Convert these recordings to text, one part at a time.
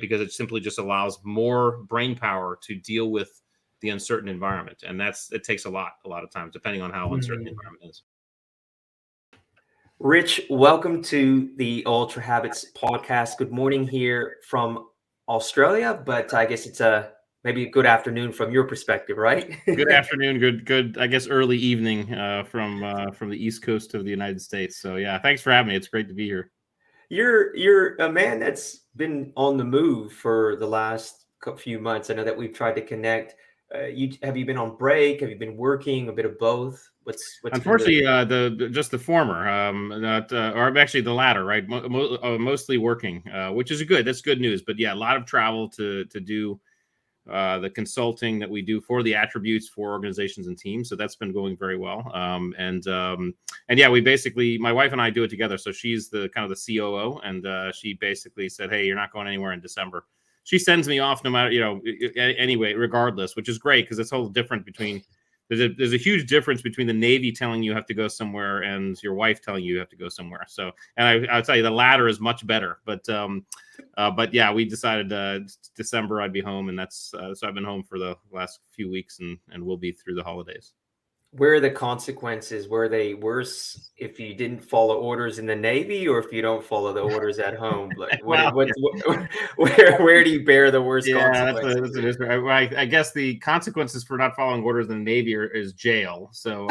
because it simply just allows more brain power to deal with the uncertain environment. And it takes a lot of times, depending on how uncertain the environment is. Rich, welcome to the Ultrahabits podcast. Good morning here from Australia, but I guess it's maybe a good afternoon from your perspective, right? Good afternoon, good. I guess early evening from the East Coast of the United States. So yeah, thanks for having me. It's great to be here. You're a man that's been on the move for the last few months. I know that we've tried to connect. Have you been on break? Have you been working? A bit of both? What's unfortunately just the former, or actually the latter, right? Mostly working, which is good. That's good news. But yeah, a lot of travel to do the consulting that we do for the attributes for organizations and teams. So that's been going very well. And yeah, we basically, my wife and I do it together. So she's the kind of the COO, and she basically said, "Hey, you're not going anywhere in December." She sends me off no matter, anyway, regardless, which is great because it's all different between. There's a huge difference between the Navy telling you have to go somewhere and your wife telling you have to go somewhere. So, and I'll tell you, the latter is much better. But yeah, we decided December I'd be home, and that's so I've been home for the last few weeks, and we'll be through the holidays. Where are the consequences? Were they worse if you didn't follow orders in the Navy, or if you don't follow the orders at home? Like, where do you bear the worst consequences? I guess the consequences for not following orders in the Navy is jail. So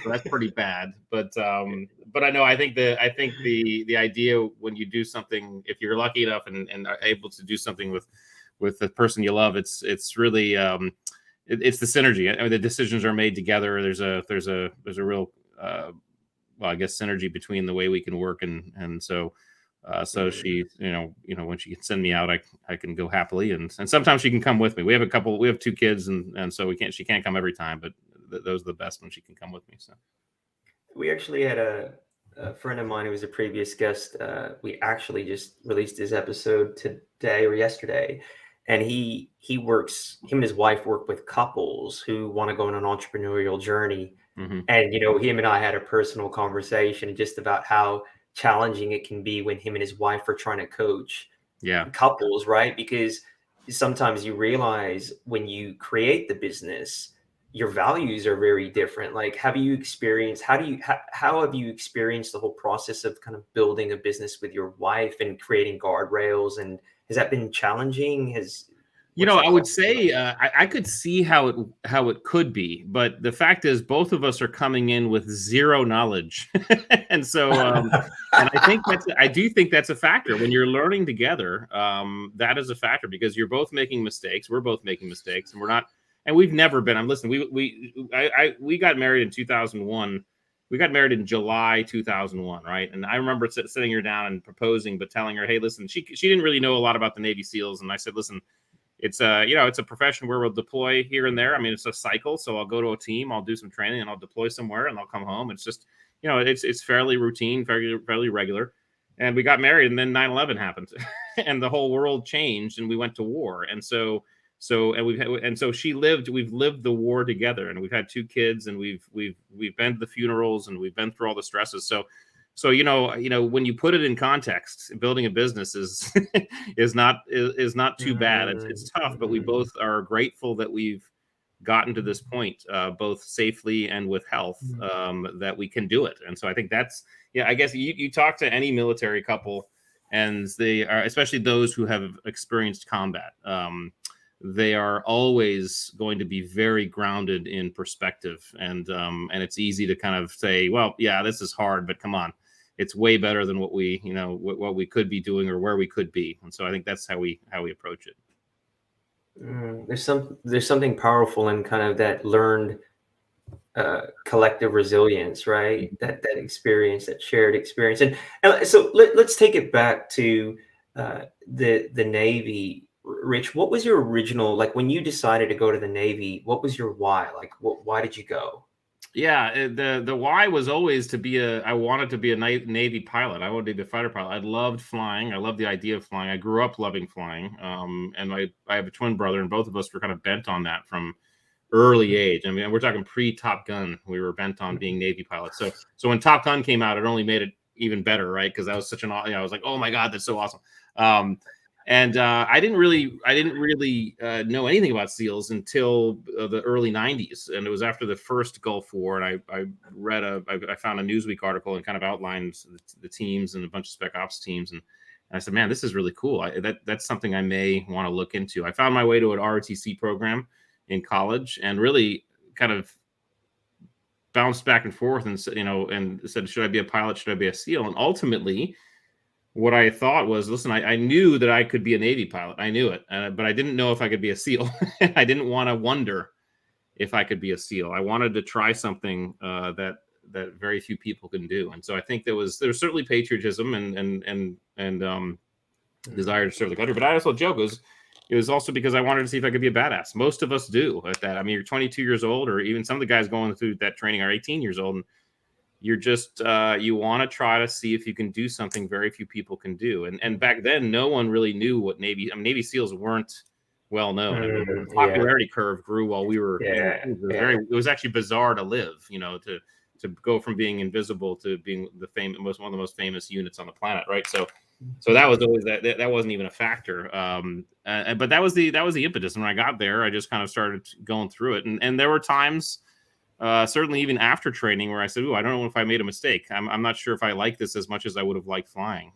that's pretty bad. But I know I think the idea when you do something, if you're lucky enough and are able to do something with the person you love, it's really it's the synergy. I mean, the decisions are made together. There's a real well, I guess synergy between the way we can work and so she, when she can send me out, I can go happily, and sometimes she can come with me. We have 2 kids, and so she can't come every time, but those are the best when she can come with me. So we actually had a friend of mine who was a previous guest. We actually just released his episode today or yesterday. And him and his wife work with couples who want to go on an entrepreneurial journey. Mm-hmm. And, him and I had a personal conversation just about how challenging it can be when him and his wife are trying to coach couples, right? Because sometimes you realize when you create the business, your values are very different. Like, how have you experienced the whole process of kind of building a business with your wife and creating guardrails? And has that been challenging? I would say I could see how it could be, but the fact is both of us are coming in with zero knowledge, and so and I do think that's a factor when you're learning together. That is a factor because you're both making mistakes. We're both making mistakes, and we're not. And we've never been. We got married in 2001. We got married in July 2001, right? And I remember sitting her down and proposing, but telling her, "Hey, listen." She didn't really know a lot about the Navy SEALs, and I said, "Listen, it's it's a profession where we'll deploy here and there. I mean, it's a cycle. So I'll go to a team, I'll do some training, and I'll deploy somewhere, and I'll come home. It's just, it's fairly routine, fairly regular." And we got married, and then 9/11 happened, and the whole world changed, and we went to war, and so we've lived the war together, and we've had 2 kids, and we've been to the funerals, and we've been through all the stresses. So when you put it in context, building a business is is not too bad. It's tough, but we both are grateful that we've gotten to this point, both safely and with health, that we can do it. And so I think that's, I guess you talk to any military couple, and they are, especially those who have experienced combat, they are always going to be very grounded in perspective, and it's easy to kind of say, well, yeah, this is hard, but come on, it's way better than what we could be doing or where we could be. And so I think that's how we approach it. There's something powerful in kind of that learned collective resilience, right? That experience, that shared experience. And so let's take it back to the Navy. Rich, what was your original, like when you decided to go to the Navy, what was your why? Like, why did you go? Yeah, the why was always I wanted to be a Navy pilot. I wanted to be a fighter pilot. I loved flying. I loved the idea of flying. I grew up loving flying. And I have a twin brother, and both of us were kind of bent on that from early age. I mean, we're talking pre-Top Gun. We were bent on being Navy pilots. So when Top Gun came out, it only made it even better, right? Because that was such I was like, oh my God, that's so awesome. And I didn't really know anything about SEALs until the early '90s, and it was after the first Gulf War. And I found a Newsweek article and kind of outlined the teams and a bunch of Spec Ops teams, and I said, man, this is really cool. That's something I may want to look into. I found my way to an ROTC program in college, and really kind of bounced back and forth, and said, should I be a pilot? Should I be a SEAL? And ultimately, what I thought was, listen, I knew that I could be a Navy pilot. I knew it, but I didn't know if I could be a SEAL. I didn't want to wonder if I could be a SEAL. I wanted to try something that very few people can do. And so I think there was certainly patriotism and desire to serve the country. But I also joke, it was also because I wanted to see if I could be a badass. Most of us do at that. I mean, you're 22 years old, or even some of the guys going through that training are 18 years old, and you're just you want to try to see if you can do something very few people can do. And back then, no one really knew what Navy SEAls weren't well known. I mean, the popularity curve grew while we were. It was actually bizarre to live. To go from being invisible to being one of the most famous units on the planet, right? So that was always that wasn't even a factor. But that was the impetus. And when I got there, I just kind of started going through it, and there were times. Certainly even after training where I said, I don't know if I made a mistake. I'm not sure if I like this as much as I would have liked flying.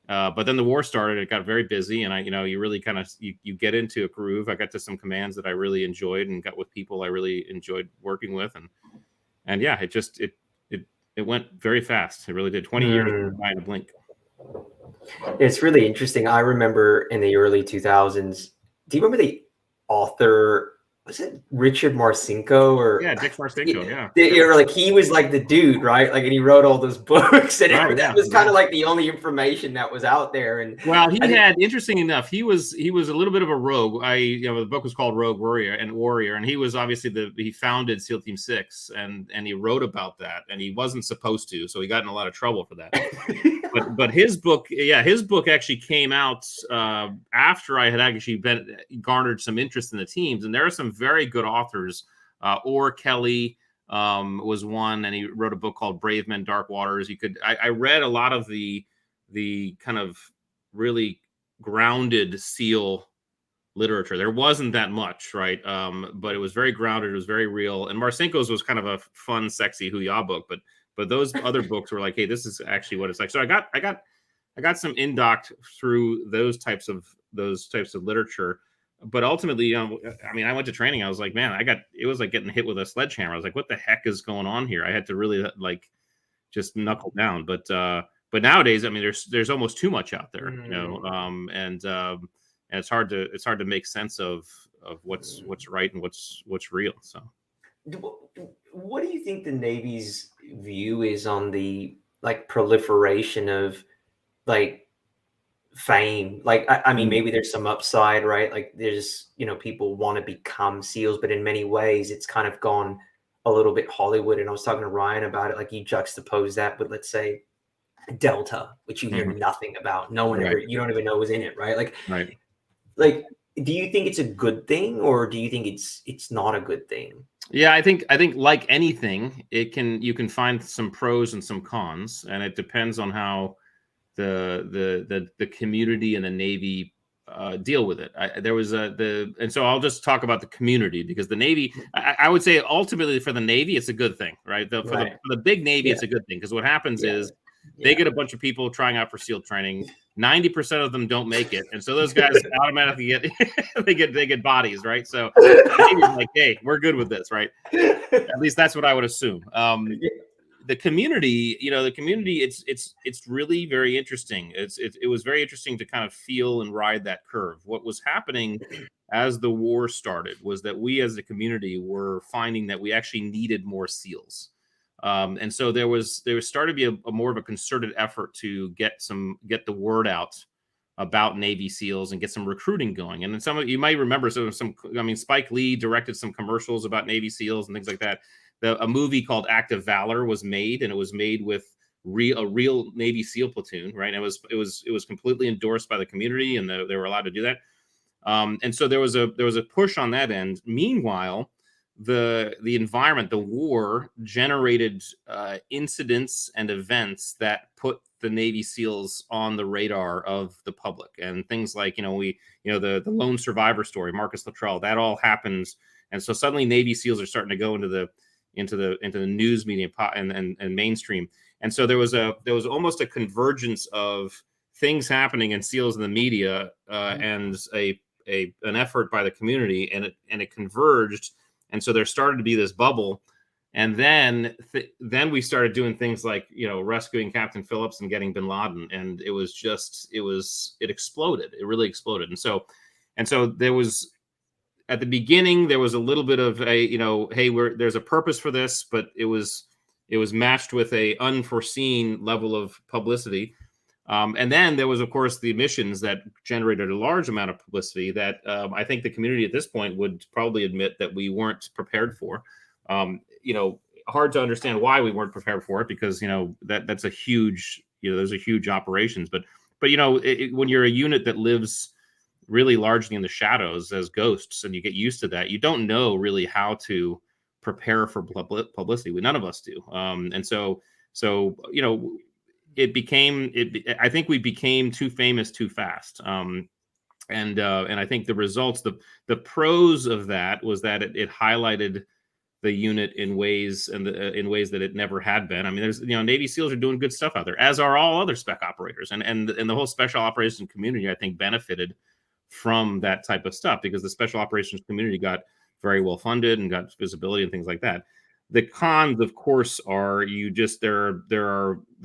But then the war started, it got very busy, and you really kind of, you get into a groove. I got to some commands that I really enjoyed and got with people I really enjoyed working with. And yeah, it went very fast. It really did. 20 years by a blink. It's really interesting. I remember in the early 2000s, do you remember the author, was it Richard Marcinko or Dick Marcinko? Yeah, you're like, he was like the dude, right? Like, and he wrote all those books, and that was kind of like the only information that was out there. And interesting enough, he was a little bit of a rogue. The book was called Rogue Warrior, and he was obviously he founded SEAL Team 6, and he wrote about that, and he wasn't supposed to, so he got in a lot of trouble for that. But his book actually came out after I had actually garnered some interest in the teams, and there are some very good authors. Orr Kelly was one, and he wrote a book called Brave Men, Dark Waters. I read a lot of the kind of really grounded SEAL literature. There wasn't that much, right? But it was very grounded. It was very real. And Marcinko's was kind of a fun, sexy hoo-yah book, but those other books were like, hey, this is actually what it's like. So I got some in-docked through those types of literature. But ultimately, I went to training. I was like, man, it was like getting hit with a sledgehammer. I was like, what the heck is going on here? I had to really just knuckle down. But nowadays, I mean, there's almost too much out there, and it's hard to make sense of what's right and what's real. So, what do you think the Navy's view is on the proliferation of fame? I mean, maybe there's some upside, right? Like, there's people want to become SEALs, but in many ways it's kind of gone a little bit Hollywood. And I was talking to Ryan about it. Like, you juxtapose that with, let's say, Delta, which you hear nothing about. No one ever, you don't even know was in it, right? Like, do you think it's a good thing, or do you think it's not a good thing? Yeah, I think like anything, you can find some pros and some cons, and it depends on how the community and the Navy deal with it. And so I'll just talk about the community, because the Navy, I would say ultimately for the Navy, it's a good thing, right? For the big Navy, it's a good thing, because what happens is they get a bunch of people trying out for SEAL training. 90% of them don't make it, and so those guys automatically get bodies, right? So like, hey, we're good with this, right? At least that's what I would assume. The community, it's really very interesting. It was very interesting to kind of feel and ride that curve. What was happening as the war started was that we as a community were finding that we actually needed more SEALs. And so there started to be a more of a concerted effort to get the word out about Navy SEALs and get some recruiting going. And then some of you might remember Spike Lee directed some commercials about Navy SEAls and things like that. A movie called Act of Valor was made, and it was made with a real Navy SEAL platoon, right? And it was completely endorsed by the community, and they were allowed to do that. And so there was a push on that end. Meanwhile, the environment, the war, generated incidents and events that put the Navy SEALs on the radar of the public, and things like, the lone survivor story, Marcus Luttrell, that all happens. And so suddenly Navy SEALs are starting to go into the news media and mainstream. And so there was almost a convergence of things happening in SEALs in the media, and an effort by the community, and it converged. And so there started to be this bubble. And then we started doing things like, rescuing Captain Phillips and getting bin Laden. And it exploded. It really exploded. And so there was, at the beginning, there was a little bit of hey, there's a purpose for this, but it was matched with a unforeseen level of publicity. And then there was, of course, the emissions that generated a large amount of publicity that I think the community at this point would probably admit that we weren't prepared for. Hard to understand why we weren't prepared for it, because that's a huge, those are huge operations. But when you're a unit that lives really largely in the shadows as ghosts, and you get used to that, you don't know really how to prepare for publicity. None of us do. And so I think we became too famous too fast. And I think the results, the pros of that was that it highlighted the unit in ways that it never had been. I mean, there's, Navy SEALs are doing good stuff out there, as are all other spec operators, and the whole special operations community, I think, benefited from that type of stuff, because the special operations community got very well funded and got visibility and things like that. The cons, of course, are there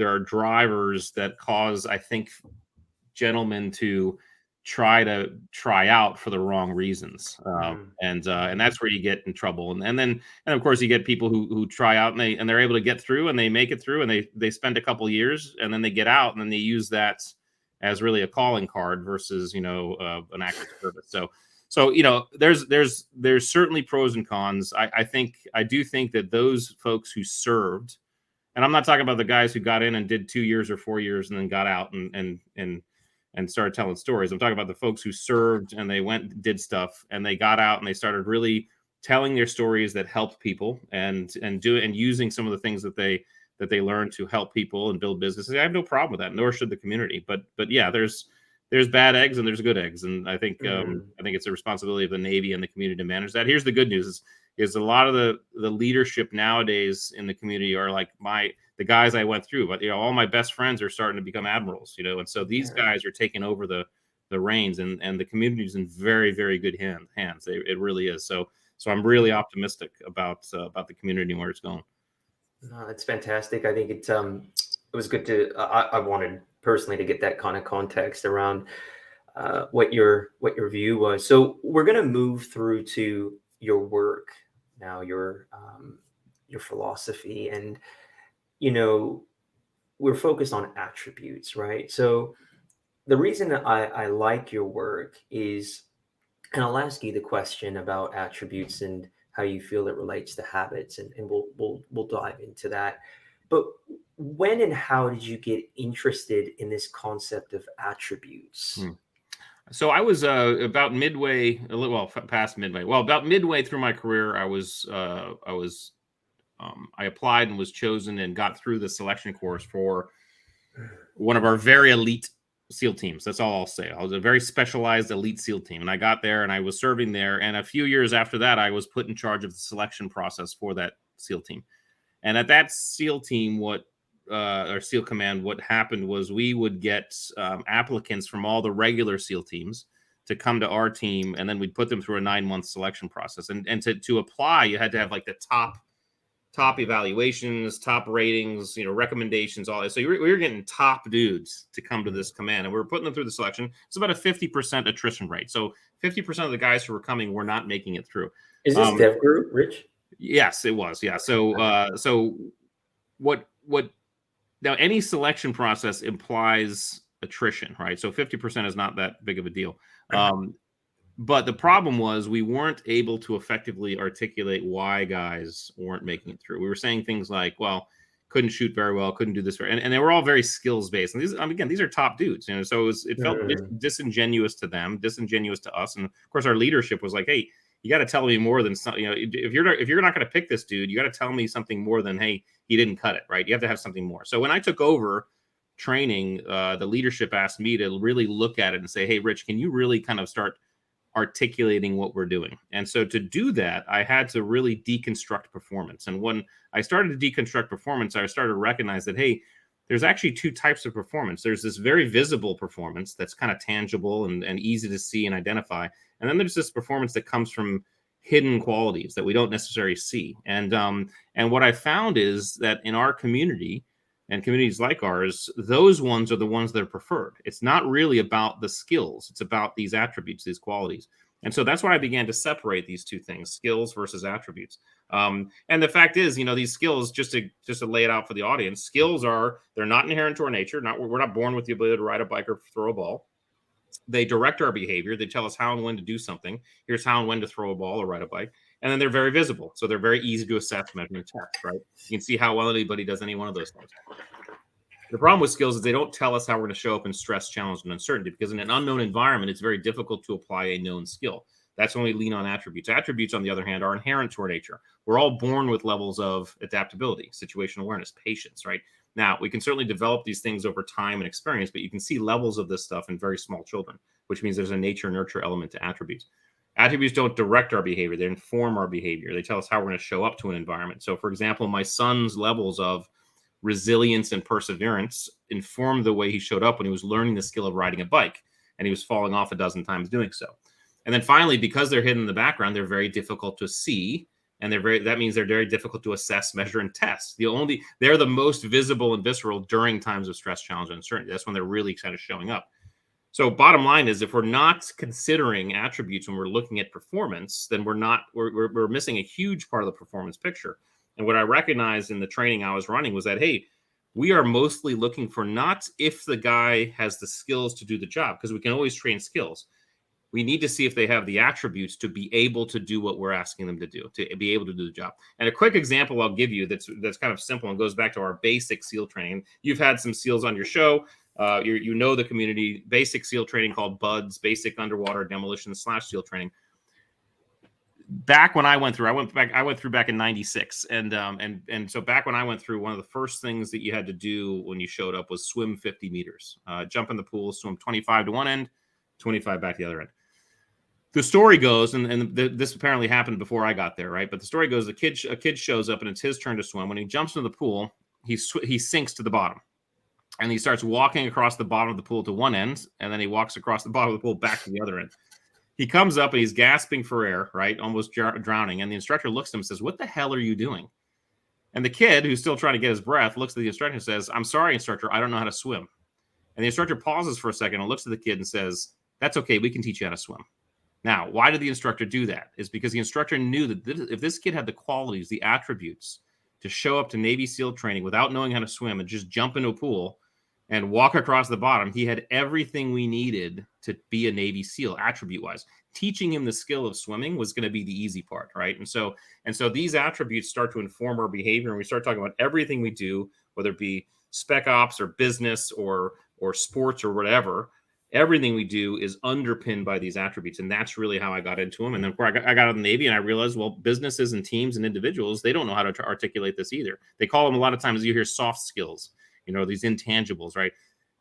are drivers that cause, I think, gentlemen to try out for the wrong reasons, and that's where you get in trouble. And then of course you get people who try out and they're able to get through, and they make it through, and they spend a couple years, and then they get out, and then they use that as really a calling card versus an active service. So there's certainly pros and cons. I do think that those folks who served, and I'm not talking about the guys who got in and did 2 years or 4 years and then got out and started telling stories. I'm talking about the folks who served, and they went and did stuff, and they got out, and they started really telling their stories that helped people, and using some of the things that they learned to help people and build businesses. I have no problem with that, nor should the community. But yeah, there's bad eggs and there's good eggs, and I think it's a responsibility of the Navy and the community to manage that. Here's the good news: is a lot of the leadership nowadays in the community are like the guys I went through, but all my best friends are starting to become admirals, and so these guys are taking over the reins, and the community is in very, very good hands. It really is. So I'm really optimistic about the community and where it's going. No, that's fantastic. I think it was good to. I wanted personally to get that kind of context around what your view was. So we're going to move through to your work now, your philosophy, and we're focused on attributes, right? So the reason that I like your work is, and I'll ask you the question about attributes and how you feel it relates to habits, and we'll dive into that. But when and how did you get interested in this concept of attributes? So I was about midway, past midway. Well, about midway through my career, I applied and was chosen and got through the selection course for one of our very elite SEAL teams. That's all I'll say. I was a very specialized elite SEAL team, and I got there and I was serving there. And a few years after that, I was put in charge of the selection process for that SEAL team. And at that SEAL team, or SEAL command, what happened was we would get applicants from all the regular SEAL teams to come to our team, and then we'd put them through a 9-month selection process. And to apply, you had to have like the top evaluations, top ratings, recommendations, all that. So we were getting top dudes to come to this command, and we were putting them through the selection. It's about a 50% attrition rate. So 50% of the guys who were coming were not making it through. Is this Dev Group, Rich? Yes, it was. Yeah. So what now, any selection process implies attrition, right? So 50% is not that big of a deal. But the problem was we weren't able to effectively articulate why guys weren't making it through. We were saying things like, well, couldn't shoot very well, couldn't do this. And they were all very skills based. And these are top dudes, so it felt disingenuous to them, disingenuous to us. And of course, our leadership was like, hey, you got to tell me more than something. If you're not going to pick this dude, you got to tell me something more than, hey, he didn't cut it, right? You have to have something more. So when I took over training, the leadership asked me to really look at it and say, hey, Rich, can you really kind of start articulating what we're doing? And so to do that, I had to really deconstruct performance. And when I started to deconstruct performance, I started to recognize that, hey, there's actually two types of performance. There's this very visible performance that's kind of tangible and easy to see and identify. And then there's this performance that comes from hidden qualities that we don't necessarily see. And what I found is that in our community and communities like ours, those ones are the ones that are preferred. It's not really about the skills. It's about these attributes, these qualities. And so that's why I began to separate these two things, skills versus attributes. And the fact is, these skills, just to lay it out for the audience, skills they're not inherent to our nature. We're not born with the ability to ride a bike or throw a ball. They direct our behavior. They tell us how and when to do something. Here's how and when to throw a ball or ride a bike. And then they're very visible. So they're very easy to assess, measure, and test, right? You can see how well anybody does any one of those things. The problem with skills is they don't tell us how we're going to show up in stress, challenge, and uncertainty, because in an unknown environment, it's very difficult to apply a known skill. That's when we lean on attributes. Attributes, on the other hand, are inherent to our nature. We're all born with levels of adaptability, situational awareness, patience, right? Now, we can certainly develop these things over time and experience, but you can see levels of this stuff in very small children, which means there's a nature-nurture element to attributes. Attributes don't direct our behavior. They inform our behavior. They tell us how we're going to show up to an environment. So, for example, my son's levels of resilience and perseverance informed the way he showed up when he was learning the skill of riding a bike, and he was falling off a dozen times doing so. And then finally, because they're hidden in the background, they're very difficult to see, and that means they're very difficult to assess, measure, and test. They're the most visible and visceral during times of stress, challenge, and uncertainty. That's when they're really kind of showing up. So bottom line is, if we're not considering attributes when we're looking at performance, then we're missing a huge part of the performance picture. And what I recognized in the training I was running was that, hey, we are mostly looking for not if the guy has the skills to do the job, because we can always train skills. We need to see if they have the attributes to be able to do what we're asking them to do, to be able to do the job. And a quick example I'll give you that's kind of simple and goes back to our basic SEAL training. You've had some SEALs on your show. You know the community. Basic SEAL training called BUDS, Basic Underwater Demolition / SEAL Training. Back when I went through back in '96, and so back when I went through, one of the first things that you had to do when you showed up was swim 50 meters, jump in the pool, swim 25 to one end, 25 back to the other end. The story goes, and this apparently happened before I got there, right? But the story goes, a kid shows up and it's his turn to swim. When he jumps into the pool, he sinks to the bottom, and he starts walking across the bottom of the pool to one end, and then he walks across the bottom of the pool back to the other end. He comes up and he's gasping for air, right? Almost drowning. And the instructor looks at him and says, "What the hell are you doing?" And the kid, who's still trying to get his breath, looks at the instructor and says, "I'm sorry, instructor, I don't know how to swim." And the instructor pauses for a second and looks at the kid and says, "That's okay, we can teach you how to swim." Now, why did the instructor do that? Is because the instructor knew that if this kid had the qualities, the attributes to show up to Navy SEAL training without knowing how to swim and just jump into a pool and walk across the bottom, he had everything we needed to be a Navy SEAL attribute-wise. Teaching him the skill of swimming was going to be the easy part, right? And so these attributes start to inform our behavior, and we start talking about everything we do, whether it be spec ops or business or sports or whatever. Everything we do is underpinned by these attributes, and that's really how I got into them. And then I got out of the Navy, and I realized, well, businesses and teams and individuals, they don't know how to articulate this either. They call them, a lot of times you hear, soft skills, these intangibles, right?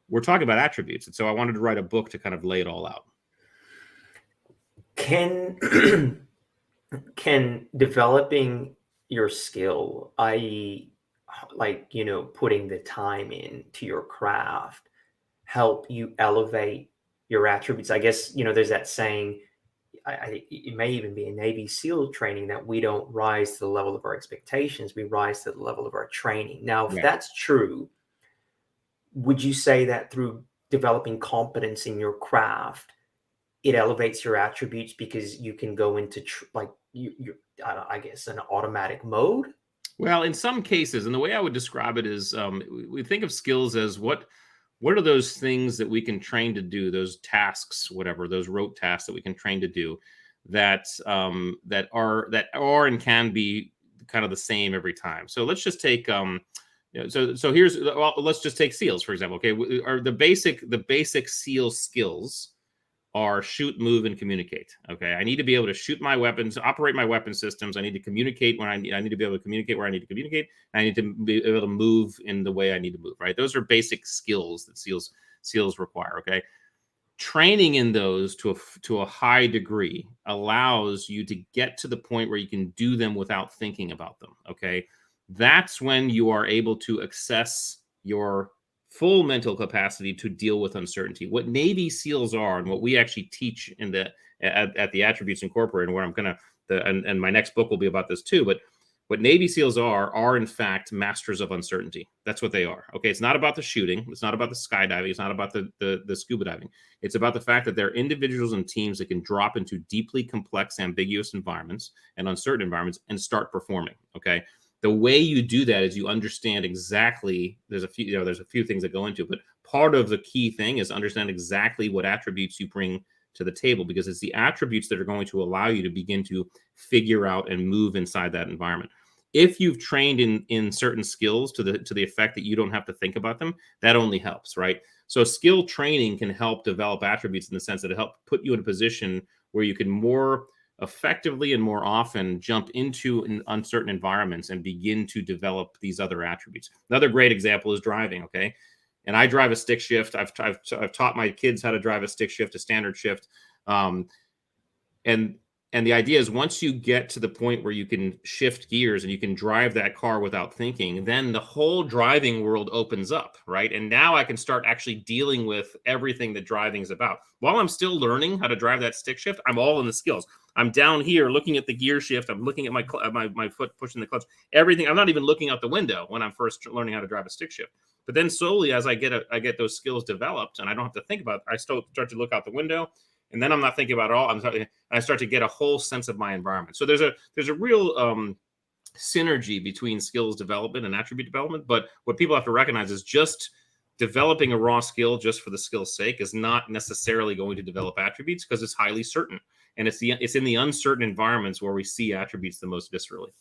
We're talking about attributes. And so I wanted to write a book to kind of lay it all out. Can developing your skill, i.e., putting the time into your craft, help you elevate your attributes? I guess, there's that saying, it may even be a Navy SEAL training, that we don't rise to the level of our expectations, we rise to the level of our training. Now, if that's true, would you say that through developing competence in your craft, it elevates your attributes because you can go into I guess an automatic mode? Well, in some cases, and the way I would describe it is, we think of skills as what are those things that we can train to do, those tasks, whatever, those rote tasks that we can train to do, that are and can be kind of the same every time. So let's just take let's just take SEALs, for example. Okay, the basic SEAL skills are shoot, move, and communicate. Okay, I need to be able to shoot my weapons, operate my weapon systems. I need to communicate when I need to be able to communicate where I need to communicate. I need to be able to move in the way I need to move. Right, those are basic skills that SEALs require. Okay, training in those to a high degree allows you to get to the point where you can do them without thinking about them. Okay, that's when you are able to access your full mental capacity to deal with uncertainty. What Navy SEALs are, and what we actually teach in the at the Attributes Incorporated, and where I'm gonna and my next book will be about this too. But what Navy SEALs are in fact masters of uncertainty. That's what they are. Okay, it's not about the shooting. It's not about the skydiving. It's not about the scuba diving. It's about the fact that they're individuals and teams that can drop into deeply complex, ambiguous environments and uncertain environments and start performing. Okay. The way you do that is you understand exactly, there's a few things that go into it, but part of the key thing is understand exactly what attributes you bring to the table, because it's the attributes that are going to allow you to begin to figure out and move inside that environment. If you've trained in certain skills to the effect that you don't have to think about them, that only helps, right? So skill training can help develop attributes in the sense that it helps put you in a position where you can more effectively and more often jump into uncertain environments and begin to develop these other attributes. Another great example is driving. Okay, and I drive a stick shift. I've taught my kids how to drive a stick shift, a standard shift, and the idea is once you get to the point where you can shift gears and you can drive that car without thinking, then the whole driving world opens up, right? And now I can start actually dealing with everything that driving is about. While I'm still learning how to drive that stick shift, I'm all in the skills. I'm down here looking at the gear shift. I'm looking at my foot pushing the clutch. Everything. I'm not even looking out the window when I'm first learning how to drive a stick shift. But then slowly, as I get those skills developed, and I don't have to think about it, I start to look out the window. And then I'm not thinking about it all. I start to get a whole sense of my environment. So there's a real synergy between skills development and attribute development. But what people have to recognize is just developing a raw skill just for the skill's sake is not necessarily going to develop attributes, because it's highly certain. And it's in the uncertain environments where we see attributes the most viscerally.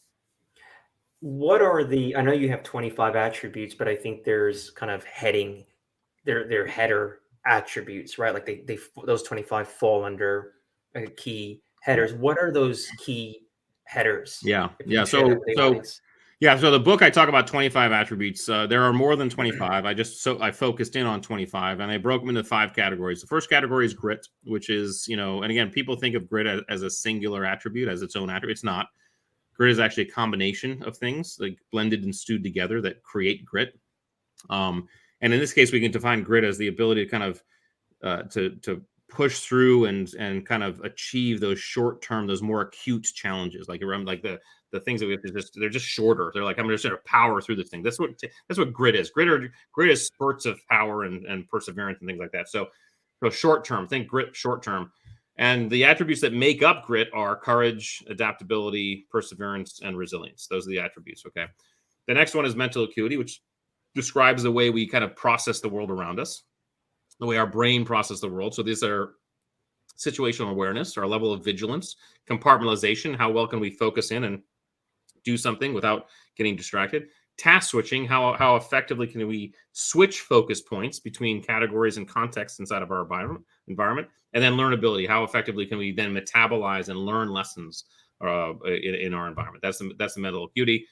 What are I know you have 25 attributes, but I think there's kind of they're header attributes, right? Like those 25 fall under key headers. What are those key headers? Yeah. So the book, I talk about 25 attributes. There are more than 25. I focused in on 25, and I broke them into 5 categories. The first category is grit, which is, and again, people think of grit as a singular attribute, as its own attribute. It's not. Grit is actually a combination of things like blended and stewed together that create grit. And in this case, we can define grit as the ability to kind of to push through and kind of achieve those short-term, those more acute challenges. Like the things that we have to they're just shorter. They're like, I'm just going to power through this thing. That's what grit is. Grit is spurts of power and perseverance and things like that. So short-term, think grit short-term. And the attributes that make up grit are courage, adaptability, perseverance, and resilience. Those are the attributes. Okay. The next one is mental acuity, which describes the way we kind of process the world around us, the way our brain processes the world. So these are situational awareness, our level of vigilance, compartmentalization, how well can we focus in and do something without getting distracted, task switching, how effectively can we switch focus points between categories and contexts inside of our environment, and then learnability, how effectively can we then metabolize and learn lessons in our environment. That's the mental acuity.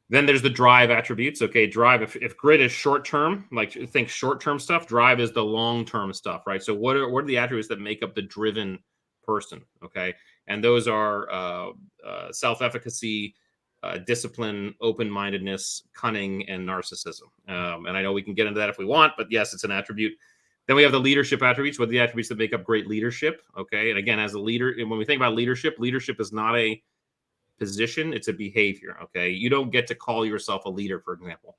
Then there's the drive attributes. Okay, drive. If grit is short-term, like think short-term stuff, drive is the long-term stuff, right? So what are the attributes that make up the driven person? Okay, and those are self-efficacy, discipline, open-mindedness, cunning, and narcissism. And I know we can get into that if we want, but yes, it's an attribute. Then we have the leadership attributes. What are the attributes that make up great leadership? Okay, and again, as a leader, when we think about leadership is not a position, it's a behavior. Okay, you don't get to call yourself a leader, for example.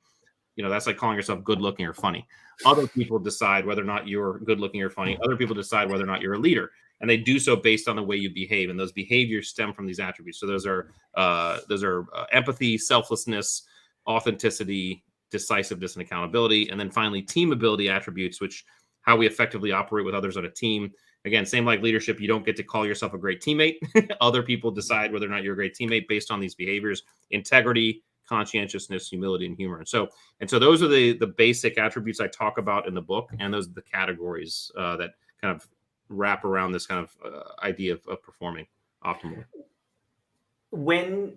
That's like calling yourself good looking or funny. Other people decide whether or not you're good looking or funny. Other people decide whether or not you're a leader, and they do so based on the way you behave, and those behaviors stem from these attributes. So those are empathy, selflessness, authenticity, decisiveness, and accountability. And then finally, team ability attributes, which how we effectively operate with others on a team. Again, same like leadership, you don't get to call yourself a great teammate. Other people decide whether or not you're a great teammate based on these behaviors: integrity, conscientiousness, humility, and humor. And so those are the basic attributes I talk about in the book, and those are the categories that kind of wrap around this kind of idea of performing optimally. When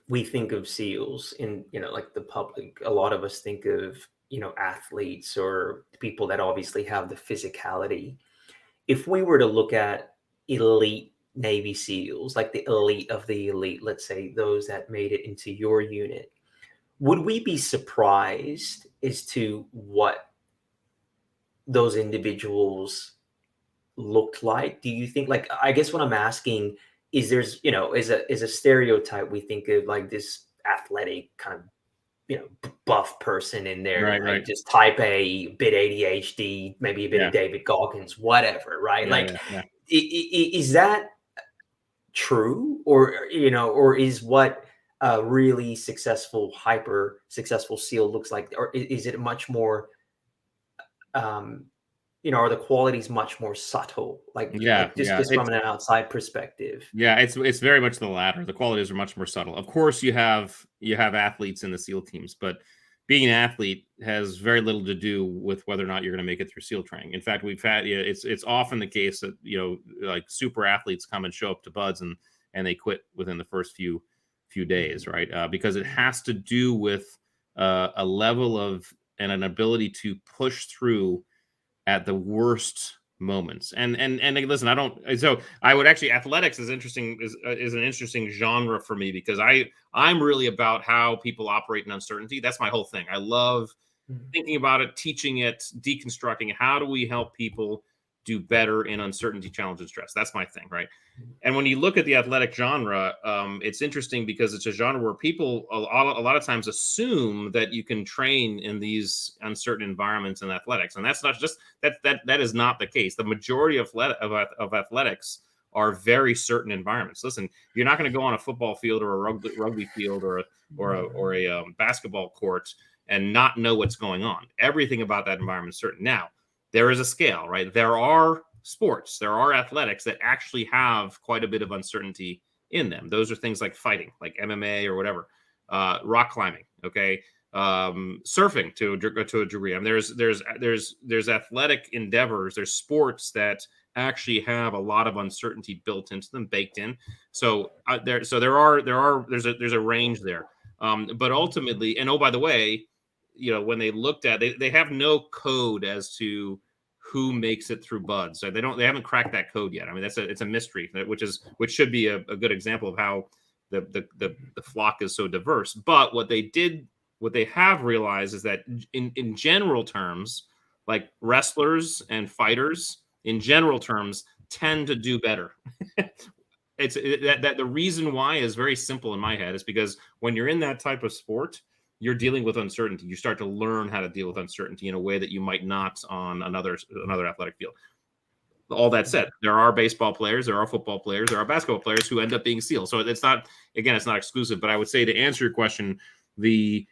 we think of SEALs in, like the public, a lot of us think of, athletes or people that obviously have the physicality. If we were to look at elite Navy SEALs, like the elite of the elite, let's say those that made it into your unit, would we be surprised as to what those individuals looked like? Do you think, like, I guess what I'm asking is, there's, is a stereotype we think of, like this athletic kind of, buff person in there, right? Just type A, bit ADHD, maybe a bit of David Goggins, whatever, right? Is that true? Or, or is what a really successful, hyper successful SEAL looks like? Or is it much more, are the qualities much more subtle? Just from an outside perspective. Yeah, it's very much the latter. The qualities are much more subtle. Of course, you have athletes in the SEAL teams, but being an athlete has very little to do with whether or not you're going to make it through SEAL training. In fact, we've had it's often the case that like super athletes come and show up to BUD/S and they quit within the first few days, right? Because it has to do with a level of and an ability to push through at the worst moments. And listen, I would actually, athletics is interesting, is an interesting genre for me, because I'm really about how people operate in uncertainty. That's my whole thing. I love thinking about it, teaching it, deconstructing it. How do we help people do better in uncertainty, challenge, and stress? That's my thing, right? And when you look at the athletic genre, it's interesting because it's a genre where people a lot of times assume that you can train in these uncertain environments in athletics, and that's not just that is not the case. The majority of athletics are very certain environments. Listen, you're not going to go on a football field or a rugby field or a basketball court and not know what's going on. Everything about that environment is certain. Now, there is a scale, right? There are sports, there are athletics that actually have quite a bit of uncertainty in them. Those are things like fighting, like MMA or whatever, rock climbing, okay, surfing to a degree. I mean, there's athletic endeavors, there's sports that actually have a lot of uncertainty built into them, baked in. So there's a range there. But ultimately, and oh, by the way, when they looked at, they have no code as to who makes it through BUD/S. So they haven't cracked that code yet. I mean, it's a mystery, which should be a good example of how the flock is so diverse. But what they have realized is that in general terms, like wrestlers and fighters in general terms tend to do better. That the reason why is very simple in my head, is because when you're in that type of sport, you're dealing with uncertainty. You start to learn how to deal with uncertainty in a way that you might not on another athletic field. All that said, there are baseball players, there are football players, there are basketball players who end up being SEALs. So it's not exclusive, but I would say, to answer your question, the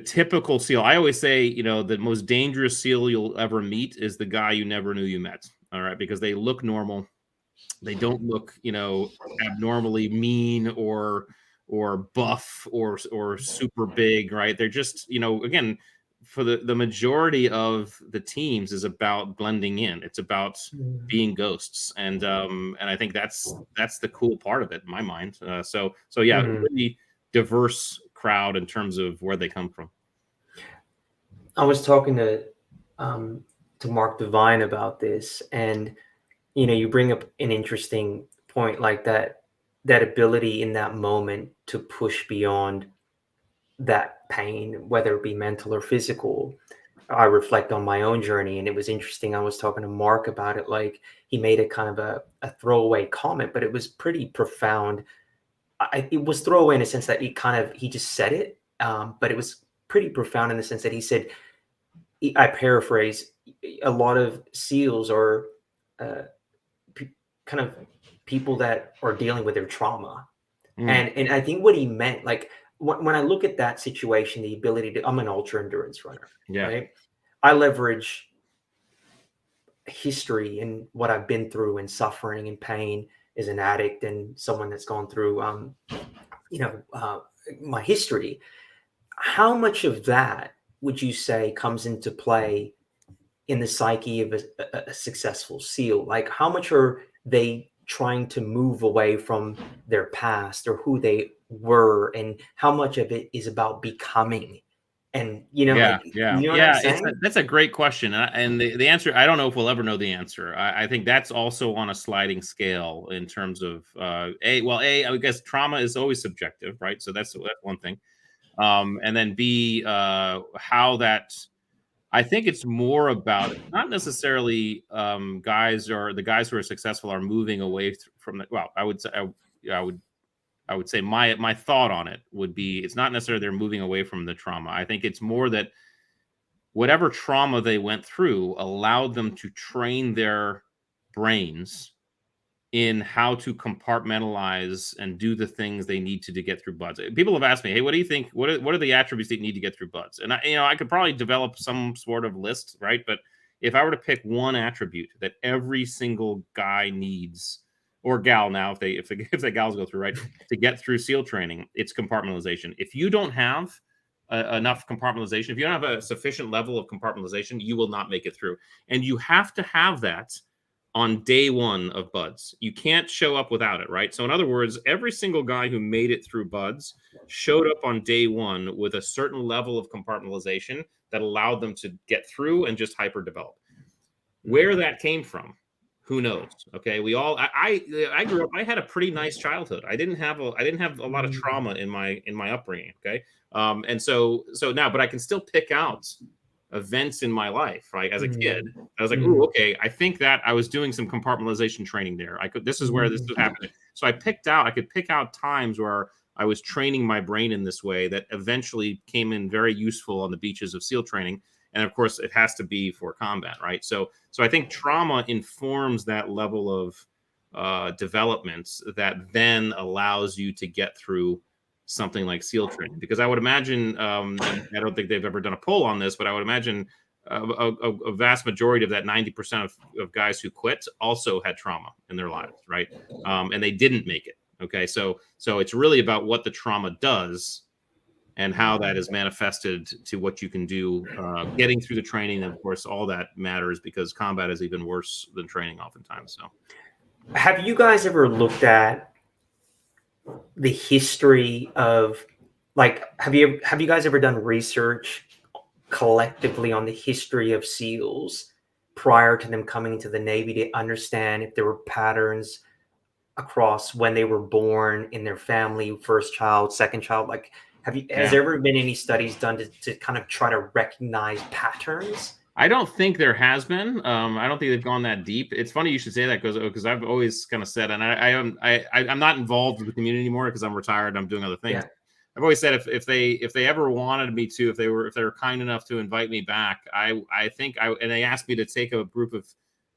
typical SEAL, I always say, the most dangerous SEAL you'll ever meet is the guy you never knew you met. All right. Because they look normal. They don't look, abnormally mean or buff or super big, right? They're just, again, for the majority of the teams is about blending in. It's about being ghosts. And I think that's the cool part of it in my mind. So yeah, really diverse crowd in terms of where they come from. I was talking to Mark Divine about this, and you bring up an interesting point, like that ability in that moment to push beyond that pain, whether it be mental or physical. I reflect on my own journey, and it was interesting. I was talking to Mark about it. Like, he made a kind of a throwaway comment, but it was pretty profound. It was throwaway in a sense that he just said it, but it was pretty profound in the sense that he said, I paraphrase, a lot of SEALs are kind of people that are dealing with their trauma. And I think what he meant, like, when I look at that situation, the ability to, I'm an ultra endurance runner, right? I leverage history and what I've been through and suffering and pain as an addict and someone that's gone through, my history. How much of that would you say comes into play in the psyche of a successful SEAL? Like, how much are they trying to move away from their past or who they were, and how much of it is about becoming? And, you know, like, you know what I'm saying? That's a great question. And the answer, I don't know if we'll ever know the answer. I think that's also on a sliding scale in terms of, I guess trauma is always subjective, right? So that's one thing. And then B, how that, I think it's more about, it's not necessarily guys or the guys who are successful are moving away from the, well, I would say, I would say my thought on it would be, it's not necessarily they're moving away from the trauma. I think it's more that whatever trauma they went through allowed them to train their brains in how to compartmentalize and do the things they need to get through buds. People have asked me, hey, what do you think? What are the attributes that you need to get through buds? And I could probably develop some sort of list, right? But if I were to pick one attribute that every single guy needs, or gal now, if the gals go through, right, to get through SEAL training, it's compartmentalization. If you don't have enough compartmentalization, if you don't have a sufficient level of compartmentalization, you will not make it through. And you have to have that on day one of buds. You can't show up without it, right? So in other words, every single guy who made it through buds showed up on day one with a certain level of compartmentalization that allowed them to get through and just hyper develop. Where that came from, who knows? Okay, I grew up, I had a pretty nice childhood. I didn't have a lot of trauma in my upbringing. Okay, and so now, but I can still pick out events in my life, right? As a kid, I was like, oh, okay, I think that I was doing some compartmentalization training there. This is where this was happening. So I could pick out times where I was training my brain in this way that eventually came in very useful on the beaches of SEAL training. And of course, it has to be for combat, right? So I think trauma informs that level of development that then allows you to get through something like SEAL training. Because I would imagine, I don't think they've ever done a poll on this, but I would imagine a vast majority of that 90% of guys who quit also had trauma in their lives, right? And they didn't make it. Okay, so it's really about what the trauma does and how that is manifested to what you can do getting through the training. And of course, all that matters because combat is even worse than training oftentimes. So, have you guys ever looked at the history of, like, have you guys ever done research collectively on the history of SEALs prior to them coming into the Navy to understand if there were patterns across when they were born in their family, first child, second child? Like, has there ever been any studies done to kind of try to recognize patterns? I don't think there has been. I don't think they've gone that deep. It's funny you should say that because I've always kind of said, and I'm not involved with the community anymore because I'm retired. I'm doing other things. Yeah. I've always said if they ever wanted me to, if they were kind enough to invite me back, I think and they asked me to take a group of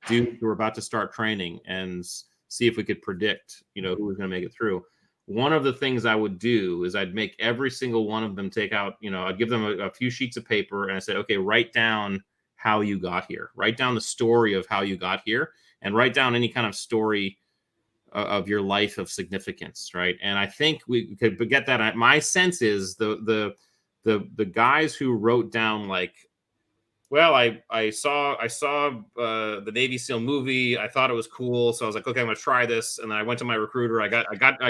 dudes who were about to start training and see if we could predict, who was going to make it through. One of the things I would do is I'd make every single one of them take out, I'd give them a few sheets of paper and I said, okay, write down how you got here. Write down the story of how you got here and write down any kind of story of your life of significance, right? And I think we could get that. My sense is the guys who wrote down like, well, I saw the Navy SEAL movie. I thought it was cool, so I was like, okay, I'm gonna try this. And then I went to my recruiter. I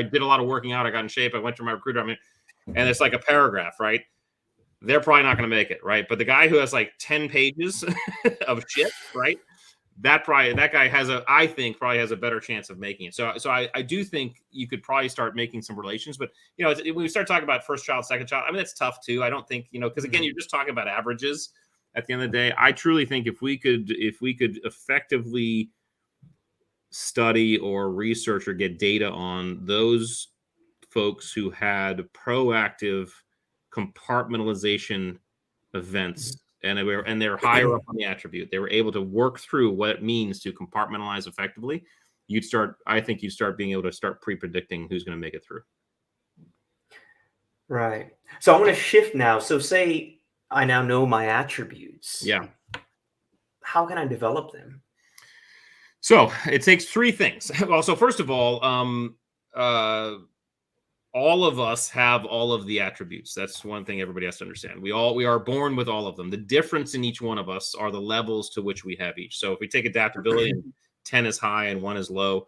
did a lot of working out. I got in shape. I went to my recruiter. And it's like a paragraph, right? They're probably not going to make it, right? But the guy who has like 10 pages of shit, right? That guy I think probably has a better chance of making it. So I do think you could probably start making some relations. But when we start talking about first child, second child, I mean, it's tough too. I don't think because again, you're just talking about averages. At the end of the day, I truly think if we could effectively study or research or get data on those folks who had proactive compartmentalization events and they're higher up on the attribute, they were able to work through what it means to compartmentalize effectively, I think you'd start being able to start pre-predicting who's going to make it through. Right. So I want to shift now. So say I now know my attributes. Yeah. How can I develop them? So it takes three things. Well, so first of all all of us have all of the attributes. That's one thing everybody has to understand. We are born with all of them. The difference in each one of us are the levels to which we have each. So if we take adaptability and 10 is high and 1 is low,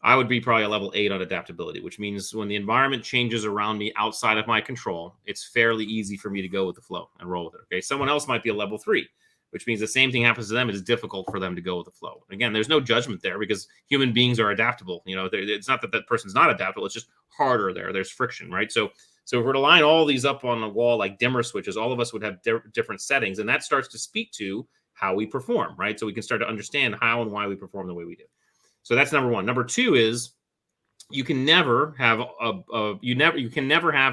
I would be probably a level 8 on adaptability, which means when the environment changes around me outside of my control, it's fairly easy for me to go with the flow and roll with it. Okay. Someone else might be a level 3, which means the same thing happens to them. It's difficult for them to go with the flow. Again, there's no judgment there because human beings are adaptable. It's not that person's not adaptable. It's just harder there. There's friction, right? So if we're to line all these up on the wall like dimmer switches, all of us would have different settings, and that starts to speak to how we perform, right? So we can start to understand how and why we perform the way we do. So that's number one. Number two is you can never have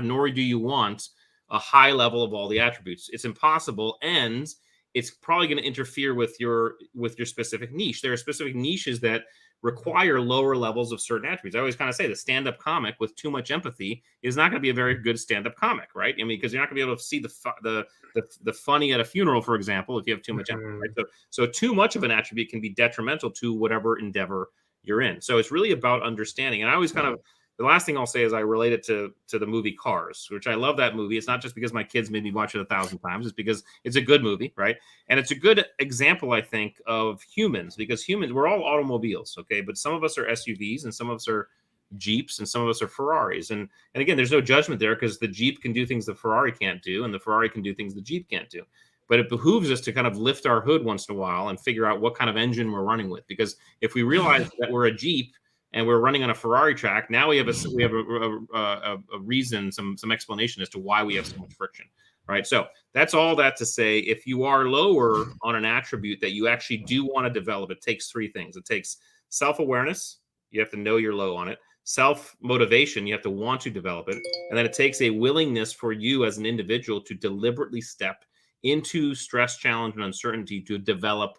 nor do you want a high level of all the attributes. It's impossible, and it's probably going to interfere with your specific niche. There are specific niches that require lower levels of certain attributes. I always kind of say the stand-up comic with too much empathy is not going to be a very good stand-up comic, right? I mean, because you're not going to be able to see the funny at a funeral, for example, if you have too much empathy, right? So too much of an attribute can be detrimental to whatever endeavor you're in. So it's really about understanding. And I always kind of, the last thing I'll say is I relate it to the movie Cars, which I love that movie. It's not just because my kids made me watch it 1,000 times. It's because it's a good movie, right? And it's a good example, I think, of humans, because humans, we're all automobiles, okay? But some of us are SUVs and some of us are Jeeps and some of us are Ferraris. And again, there's no judgment there because the Jeep can do things the Ferrari can't do and the Ferrari can do things the Jeep can't do. But it behooves us to kind of lift our hood once in a while and figure out what kind of engine we're running with. Because if we realize that we're a Jeep and we're running on a Ferrari track, now we have a reason, some explanation as to why we have so much friction, right? So that's all that to say, if you are lower on an attribute that you actually do want to develop, it takes 3 things. It takes self-awareness. You have to know you're low on it. Self-motivation, you have to want to develop it. And then it takes a willingness for you as an individual to deliberately step into stress, challenge, and uncertainty to develop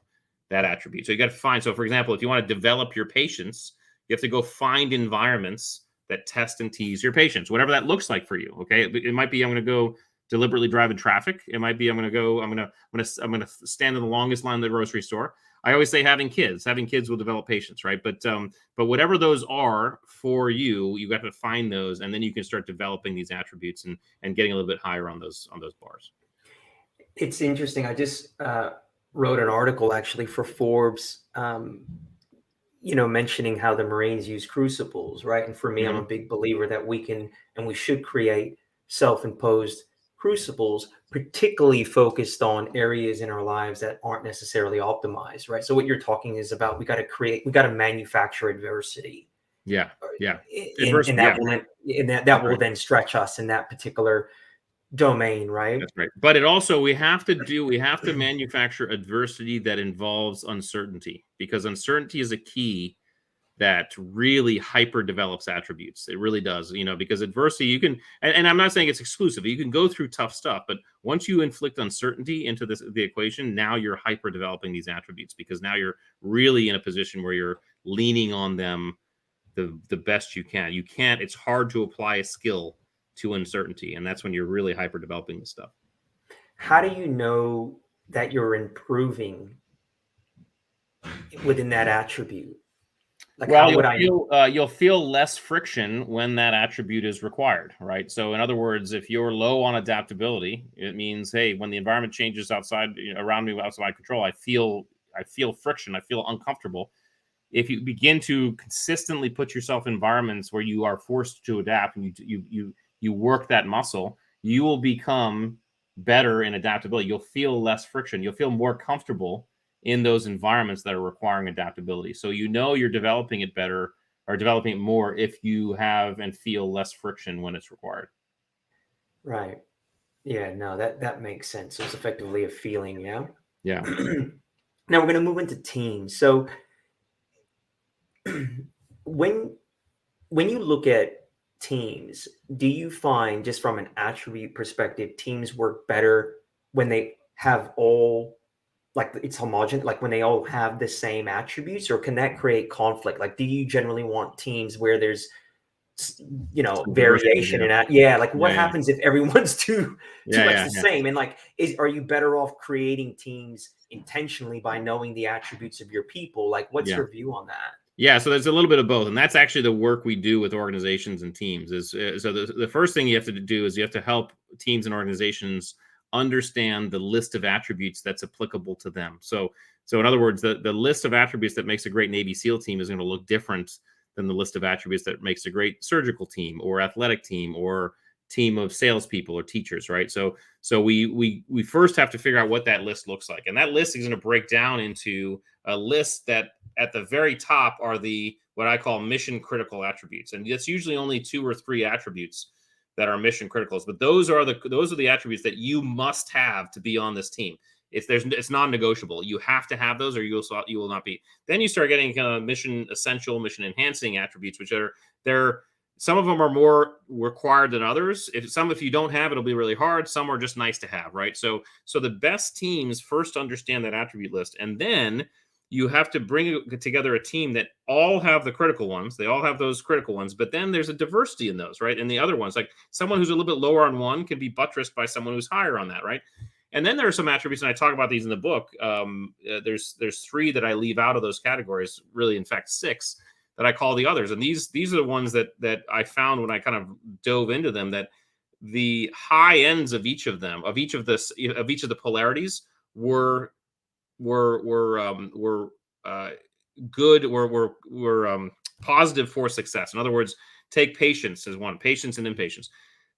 that attribute. So you got to find, so for example, if you want to develop your patience, you have to go find environments that test and tease your patience, whatever that looks like for you. Okay. It might be, I'm going to go deliberately drive in traffic. It might be, I'm going to stand in the longest line in the grocery store. I always say having kids will develop patience, right? But whatever those are for you, you got to find those, and then you can start developing these attributes and getting a little bit higher on those bars. It's interesting. I just wrote an article actually for Forbes, mentioning how the Marines use crucibles, right? And for me, I'm a big believer that we can and we should create self-imposed crucibles, particularly focused on areas in our lives that aren't necessarily optimized, right? So what you're talking is about we got to manufacture adversity. Yeah. And that will then stretch us in that particular domain, right? That's right. But it also, we have to manufacture adversity that involves uncertainty, because uncertainty is a key that really hyper develops attributes. It really does, because adversity, you can, and I'm not saying it's exclusive. You can go through tough stuff, but once you inflict uncertainty into the equation, now you're hyper developing these attributes, because now you're really in a position where you're leaning on them the best you can. It's hard to apply a skill to uncertainty, and that's when you're really hyper developing the stuff. How do you know that you're improving within that attribute? Like, well, you'll feel less friction when that attribute is required, right? So in other words, if you're low on adaptability, it means, hey, when the environment changes around me, outside my control, I feel friction, I feel uncomfortable. If you begin to consistently put yourself in environments where you are forced to adapt and you work that muscle, you will become better in adaptability. You'll feel less friction. You'll feel more comfortable in those environments that are requiring adaptability. So you're developing it better or developing it more if you have and feel less friction when it's required. Right. Yeah, no, that makes sense. So it's effectively a feeling, yeah? Yeah. Now we're going to move into teams. So when you look at teams, do you find, just from an attribute perspective, teams work better when they have all, like, it's homogeneous, like when they all have the same attributes, or can that create conflict? Like, do you generally want teams where there's variation in that? Yeah, like what happens if everyone's too much the same? And like, are you better off creating teams intentionally by knowing the attributes of your people? Like, what's your view on that? Yeah, so there's a little bit of both, and that's actually the work we do with organizations and teams. Is so the first thing you have to do is you have to help teams and organizations understand the list of attributes that's applicable to them. So in other words, the list of attributes that makes a great Navy SEAL team is going to look different than the list of attributes that makes a great surgical team or athletic team or team of salespeople or teachers, right? So we first have to figure out what that list looks like, and that list is going to break down into a list that at the very top are the what I call mission critical attributes, and it's usually only 2 or 3 attributes that are mission criticals. But those are the attributes that you must have to be on this team. It's non-negotiable. You have to have those, or you will not be. Then you start getting kind of mission essential, mission enhancing attributes, which are they're some of them are more required than others. If you don't have, it'll be really hard. Some are just nice to have, right? So the best teams first understand that attribute list, and then you have to bring together a team that all have the critical ones. They all have those critical ones, but then there's a diversity in those, right? And the other ones, like someone who's a little bit lower on one can be buttressed by someone who's higher on that, right? And then there are some attributes, and I talk about these in the book. There's 3 that I leave out of those categories, really, in fact, 6 that I call the others. And these are the ones that I found when I kind of dove into them, that the high ends of each of them, of each of the polarities were good, were positive for success. In other words, take patience as one, patience and impatience.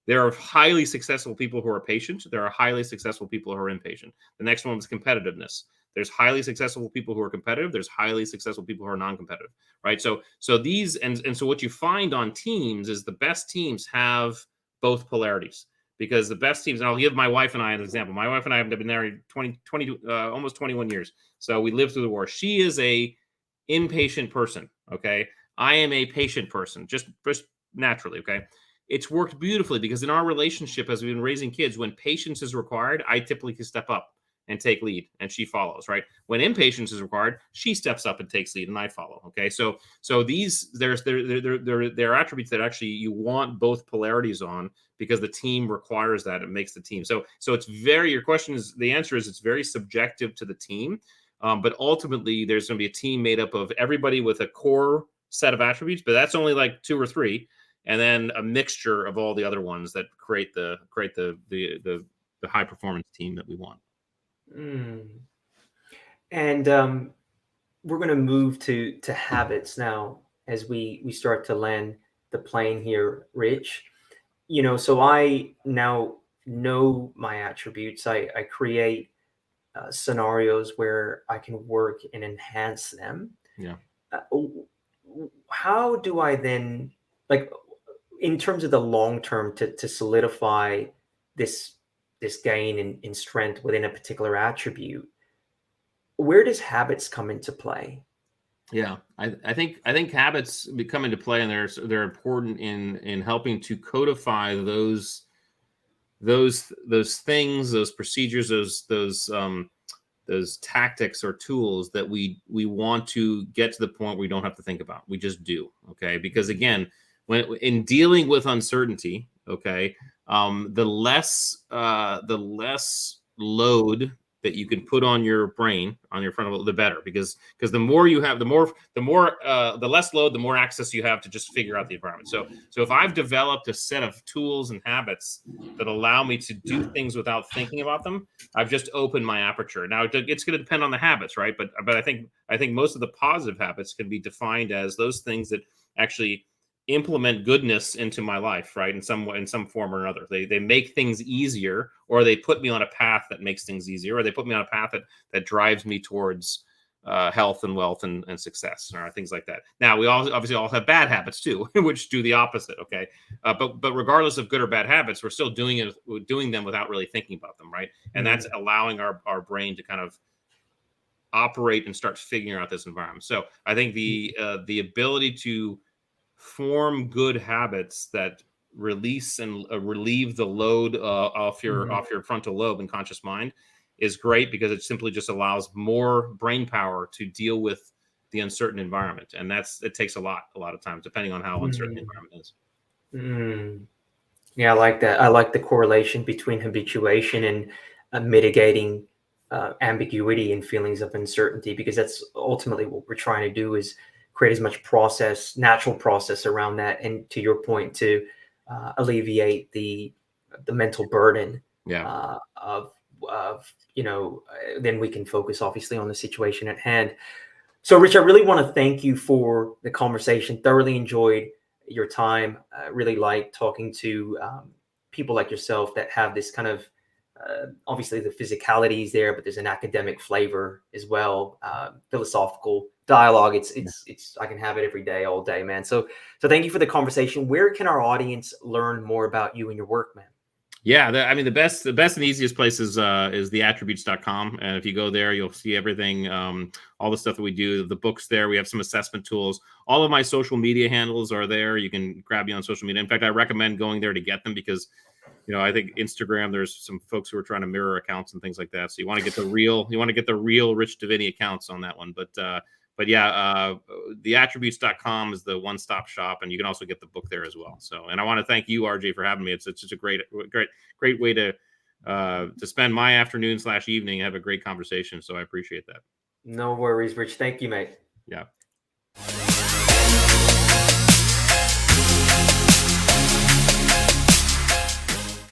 There are highly successful people who are patient. There are highly successful people who are impatient. The next one is competitiveness. There's highly successful people who are competitive. There's highly successful people who are non-competitive, right? So these, and so what you find on teams is the best teams have both polarities, because the best teams, and I'll give my wife and I an example. My wife and I have been married almost 21 years. So we lived through the war. She is a impatient person. Okay. I am a patient person, just naturally. Okay. It's worked beautifully because in our relationship, as we've been raising kids, when patience is required, I typically can step up and take lead, and she follows, right? When impatience is required, she steps up and takes lead, and I follow. Okay, so these there are attributes that actually you want both polarities on, because the team requires that. It makes the team. So it's the answer is it's very subjective to the team, but ultimately there's going to be a team made up of everybody with a core set of attributes, but that's only like 2 or 3, and then a mixture of all the other ones that create the high performance team that we want. And we're going to move to habits now as we start to land the plane here, Rich. So I now know my attributes. I create scenarios where I can work and enhance them. Yeah. How do I then, like, in terms of the long term, to solidify this gain in strength within a particular attribute, where does habits come into play? Yeah, I think habits come into play, and they're important in helping to codify those things, those procedures, those tactics or tools that we want to get to the point where we don't have to think about. We just do. Okay, because again, when in dealing with uncertainty, okay, the less load that you can put on your brain, on your frontal, the better, because the more you have, the less load, the more access you have to just figure out the environment. So if I've developed a set of tools and habits that allow me to do things without thinking about them, I've just opened my aperture. Now it's going to depend on the habits, right? But I think most of the positive habits can be defined as those things that actually implement goodness into my life, right? In some form or another. They make things easier, or they put me on a path that makes things easier, or they put me on a path that drives me towards health and wealth and success, or things like that. Now, we obviously all have bad habits too, which do the opposite. Okay, but regardless of good or bad habits, we're still doing them without really thinking about them, right? And that's allowing our brain to kind of operate and start figuring out this environment. So I think the ability to form good habits that release and relieve the load off your frontal lobe and conscious mind is great, because it simply just allows more brain power to deal with the uncertain environment, and it takes a lot of times, depending on how uncertain the environment is. Yeah, I like that. I like the correlation between habituation and mitigating ambiguity and feelings of uncertainty, because that's ultimately what we're trying to do, is create as much natural process around that. And to your point, to alleviate the mental burden of then we can focus obviously on the situation at hand. So Rich, I really want to thank you for the conversation. Thoroughly enjoyed your time. I really like talking to people like yourself that have this kind of obviously the physicality is there, but there's an academic flavor as well, philosophical dialogue. It's I can have it every day, all day, man. So thank you for the conversation. Where can our audience learn more about you and your work, man? Yeah, I mean, the best and easiest place is theattributes.com. And if you go there, you'll see everything, all the stuff that we do, the books there. We have some assessment tools. All of my social media handles are there. You can grab me on social media. In fact, I recommend going there to get them because, I think Instagram, there's some folks who are trying to mirror accounts and things like that. So you want to get the real Rich Diviney accounts on that one. But yeah, theattributes.com is the one-stop shop, and you can also get the book there as well. So, and I want to thank you, RJ, for having me. It's just a great way to spend my afternoon / evening and have a great conversation. So I appreciate that. No worries, Rich. Thank you, mate. Yeah.